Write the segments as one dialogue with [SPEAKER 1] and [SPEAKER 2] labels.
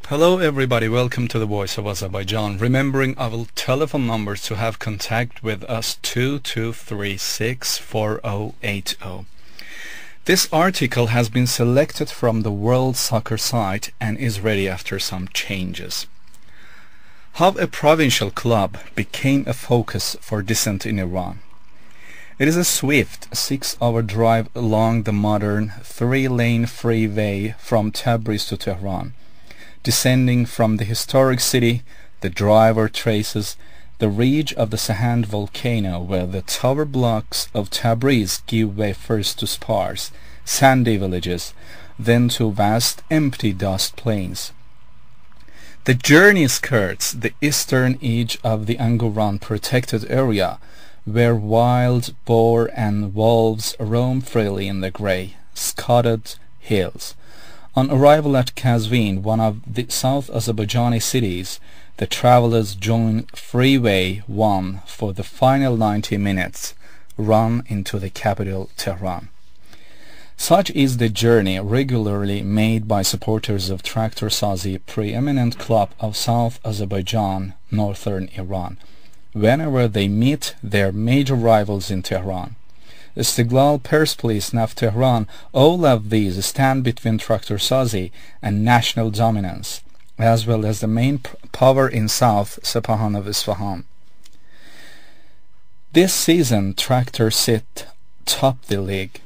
[SPEAKER 1] Hello everybody, welcome to the Voice of Azerbaijan. Remembering our telephone numbers to have contact with us 22364080. This article has been selected from the World Soccer site and is ready after some changes. How a provincial club became a focus for dissent in Iran. It is a swift 6-hour drive along the modern 3-lane freeway from Tabriz to Tehran. Descending from the historic city, the driver traces the ridge of the Sahand volcano, where the tower blocks of Tabriz give way first to sparse, sandy villages, then to vast empty dust plains. The journey skirts the eastern edge of the Angoran protected area, where wild boar and wolves roam freely in the grey, scodded hills. On arrival at Kazvin, one of the South Azerbaijani cities, the travelers join Freeway 1 for the final 90 minutes run into the capital Tehran. Such is the journey regularly made by supporters of Traxtor, preeminent club of South Azerbaijan, northern Iran, whenever they meet their major rivals in Tehran. Istiklal, Perspolis, Naft Tehran, all of these stand between Traxtor and national dominance, as well as the main power in south, Sepahan of Isfahan. This season, Traxtor sit top the league.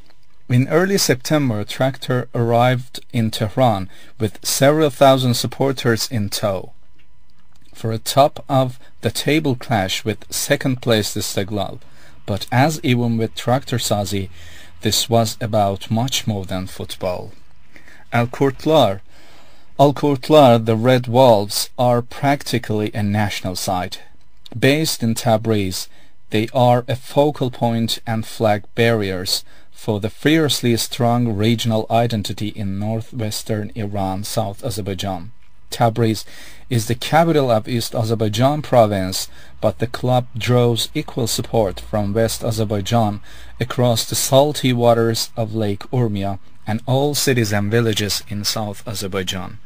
[SPEAKER 1] In early September, Traxtor arrived in Tehran with several thousand supporters in tow for a top-of-the-table clash with second-placed Istiklal. But as even with Traxtor, this was about much more than football. Al-Kurtlar, the Red Wolves, are practically a national site. Based in Tabriz, they are a focal point and flag bearers for the fiercely strong regional identity in northwestern Iran, South Azerbaijan. Tabriz is the capital of East Azerbaijan province, but the club draws equal support from West Azerbaijan across the salty waters of Lake Urmia and all cities and villages in South Azerbaijan.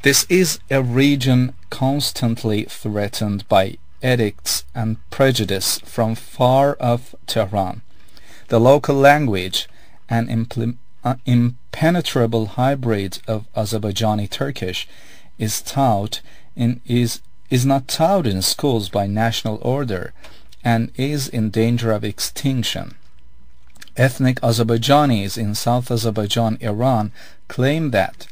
[SPEAKER 1] This is a region constantly threatened by edicts and prejudice from far off Tehran. The local language, an impenetrable hybrid of Azerbaijani Turkish, is not taught in schools by national order and is in danger of extinction. Ethnic Azerbaijanis in South Azerbaijan, Iran, claim that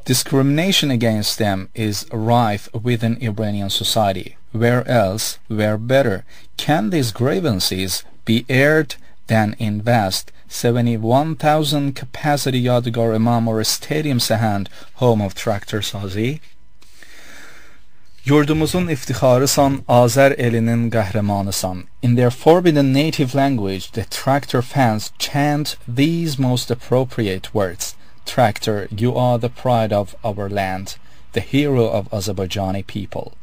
[SPEAKER 1] discrimination against them is rife within Iranian society. Where else, where better, can these grievances be aired than in vast 71,000 capacity Yadgar Imam or Stadium Sahand, home of Traxtor Sazi? Yurdumuzun iftikharısan, Azer elinin qəhrəmanısan. In their forbidden native language, the Traxtor fans chant these most appropriate words. Traxtor, you are the pride of our land, the hero of Azerbaijani people.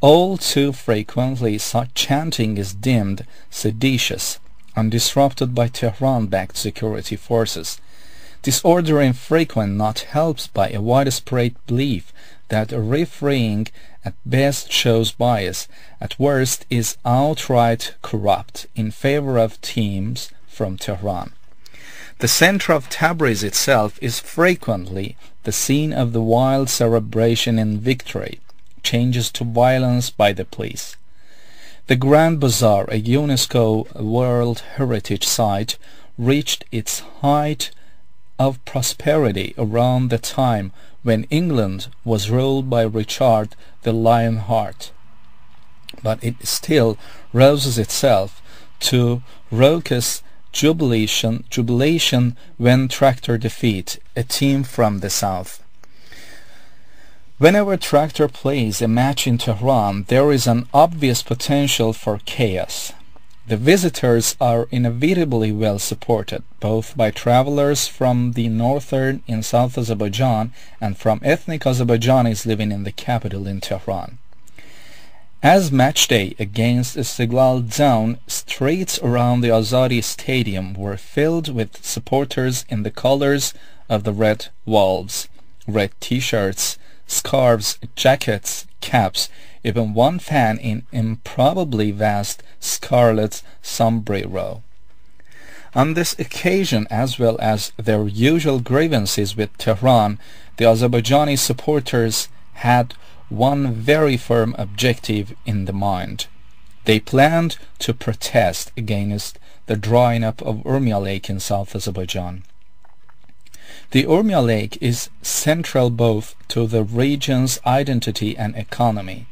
[SPEAKER 1] All too frequently such chanting is deemed seditious and disrupted by Tehran-backed security forces. Disorder infrequent, not helped by a widespread belief that refereeing at best shows bias, at worst is outright corrupt in favor of teams from Tehran. The center of Tabriz itself is frequently the scene of the wild celebration in victory, changes to violence by the police. The Grand Bazaar, a UNESCO World Heritage Site, reached its height of prosperity around the time when England was ruled by Richard the Lionheart, but it still rouses itself to raucous jubilation when Traxtor defeat a team from the south. Whenever Traxtor plays a match in Tehran, there is an obvious potential for chaos. The visitors are inevitably well supported, both by travelers from the northern in South Azerbaijan and from ethnic Azerbaijanis living in the capital in Tehran. As match day against Istiklal dawned, streets around the Azadi Stadium were filled with supporters in the colors of the Red Wolves, red t-shirts, scarves, jackets, caps, even one fan in improbably vast scarlet sombrero. On this occasion, as well as their usual grievances with Tehran, the Azerbaijani supporters had one very firm objective in the mind. They planned to protest against the drying up of Urmia Lake in South Azerbaijan. The Urmia Lake is central both to the region's identity and economy,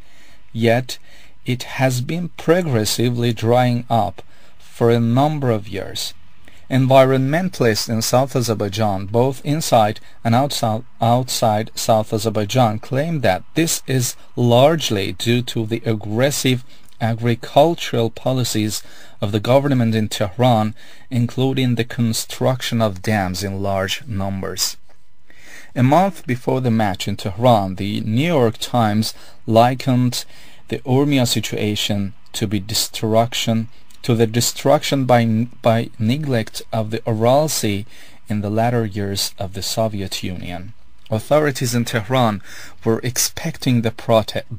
[SPEAKER 1] yet it has been progressively drying up for a number of years. Environmentalists in South Azerbaijan, both inside and outside South Azerbaijan, claim that this is largely due to the aggressive agricultural policies of the government in Tehran, including the construction of dams in large numbers. A month before the match in Tehran, the New York Times likened the Urmia situation to the destruction by neglect of the Ural Sea in the latter years of the Soviet Union. Authorities in Tehran were expecting the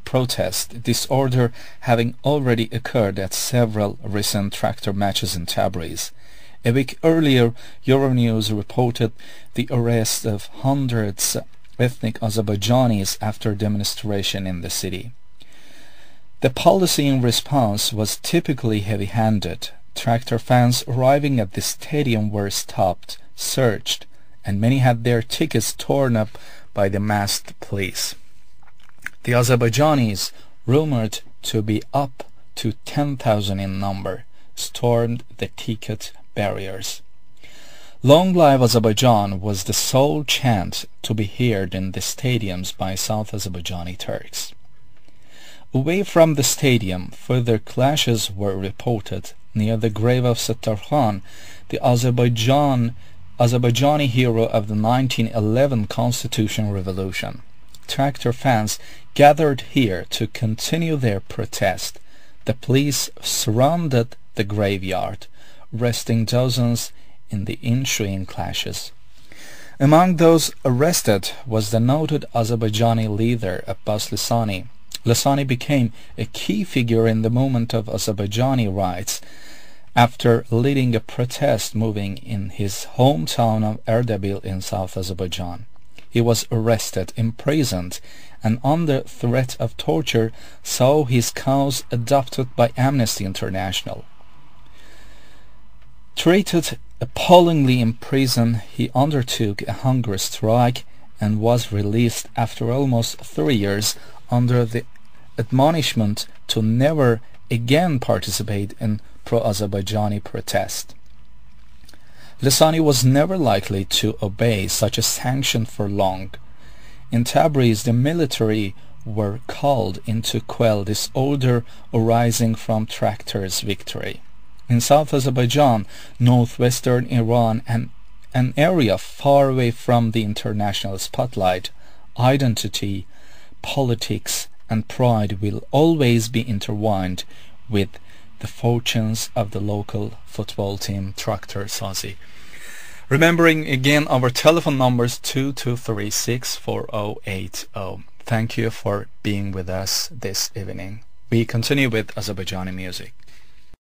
[SPEAKER 1] protest disorder having already occurred at several recent Traxtor matches in Tabriz. A week earlier, Euronews reported the arrest of hundreds of ethnic Azerbaijanis after demonstration in the city. The policy in response was typically heavy-handed. Traxtor fans arriving at the stadium were stopped, searched, and many had their tickets torn up by the masked police. The Azerbaijanis, rumored to be up to 10,000 in number, stormed the ticket barriers. "Long live Azerbaijan" was the sole chant to be heard in the stadiums by South Azerbaijani Turks. Away from the stadium, further clashes were reported near the grave of Sərdar Khan, the Azerbaijani hero of the 1911 Constitution Revolution. Traxtor fans gathered here to continue their protest. The police surrounded the graveyard, arresting dozens in the ensuing clashes. Among those arrested was the noted Azerbaijani leader Abbas Lisani. Lisani became a key figure in the movement of Azerbaijani rights after leading a protest movement in his hometown of Erdebil in South Azerbaijan. He was arrested, imprisoned, and under threat of torture saw his cause adopted by Amnesty International. Treated appallingly in prison, he undertook a hunger strike and was released after almost 3 years under the admonishment to never again participate in pro-Azerbaijani protest. Lisani was never likely to obey such a sanction for long. In Tabriz, the military were called in to quell disorder arising from Traxtor's victory. In South Azerbaijan, northwestern Iran, and an area far away from the international spotlight, identity, politics, and pride will always be intertwined with the fortunes of the local football team Traxtor Sazi. Remembering again our telephone numbers 22364080. Thank you for being with us this evening. We continue with Azerbaijani music.